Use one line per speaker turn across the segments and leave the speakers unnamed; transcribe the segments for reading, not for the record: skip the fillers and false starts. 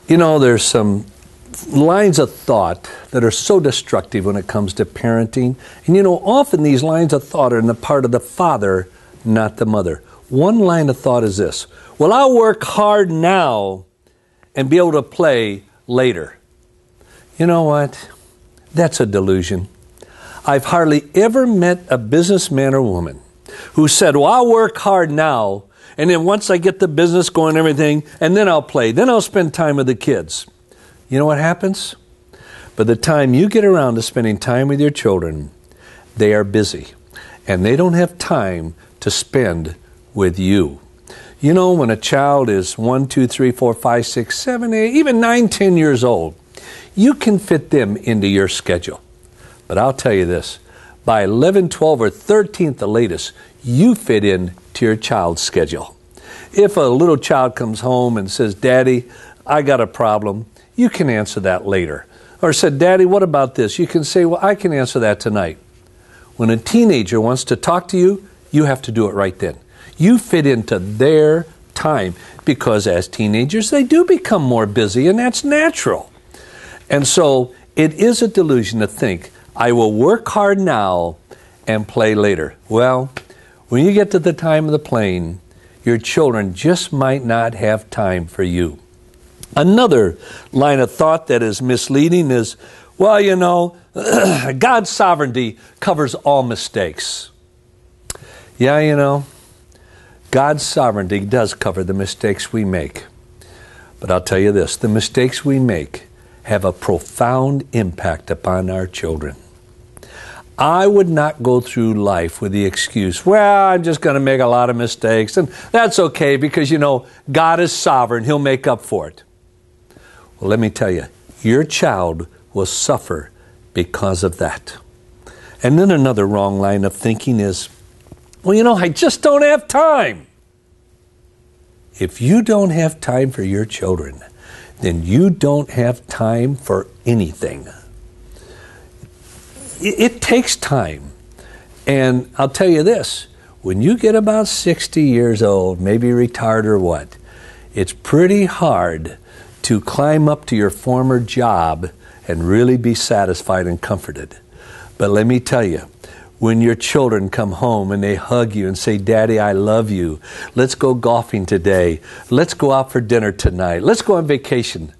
You know, there's some lines of thought that are so destructive when it comes to parenting. And you know, often these lines of thought are in the part of the father, not the mother. One line of thought is this: well, I'll work hard now and be able to play later. You know what? That's a delusion. I've hardly ever met a businessman or woman who said, well, I'll work hard now, and then once I get the business going and everything, and then I'll play, then I'll spend time with the kids. You know what happens? By the time you get around to spending time with your children, they are busy, and they don't have time to spend with you. You know, when a child is 1, 2, 3, 4, 5, 6, 7, 8, even 9, 10 years old, you can fit them into your schedule. But I'll tell you this, by 11, 12, or 13 at the latest, you fit in to your child's schedule. If a little child comes home and says, Daddy, I got a problem, you can answer that later. Or said, Daddy, what about this? You can say, well, I can answer that tonight. When a teenager wants to talk to you, you have to do it right then. You fit into their time, because as teenagers, they do become more busy, and that's natural. And so it is a delusion to think, I will work hard now and play later. Well, when you get to the time of the playing, your children just might not have time for you. Another line of thought that is misleading is, well, you know, God's sovereignty covers all mistakes. Yeah, you know, God's sovereignty does cover the mistakes we make. But I'll tell you this, the mistakes we make have a profound impact upon our children. I would not go through life with the excuse, well, I'm just going to make a lot of mistakes, and that's okay because, you know, God is sovereign. He'll make up for it. Well, let me tell you, your child will suffer because of that. And then another wrong line of thinking is, well, you know, I just don't have time. If you don't have time for your children, then you don't have time for anything. It takes time. And I'll tell you this, when you get about 60 years old, maybe retired or what, it's pretty hard to climb up to your former job and really be satisfied and comforted. But let me tell you, when your children come home and they hug you and say, Daddy, I love you. Let's go golfing today. Let's go out for dinner tonight. Let's go on vacation.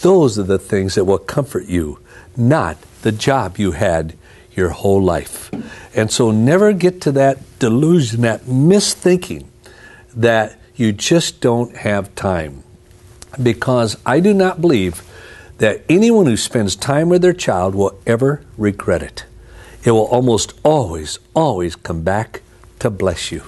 Those are the things that will comfort you, not the job you had your whole life. And so never get to that delusion, that misthinking that you just don't have time. Because I do not believe that anyone who spends time with their child will ever regret it. It will almost always come back to bless you.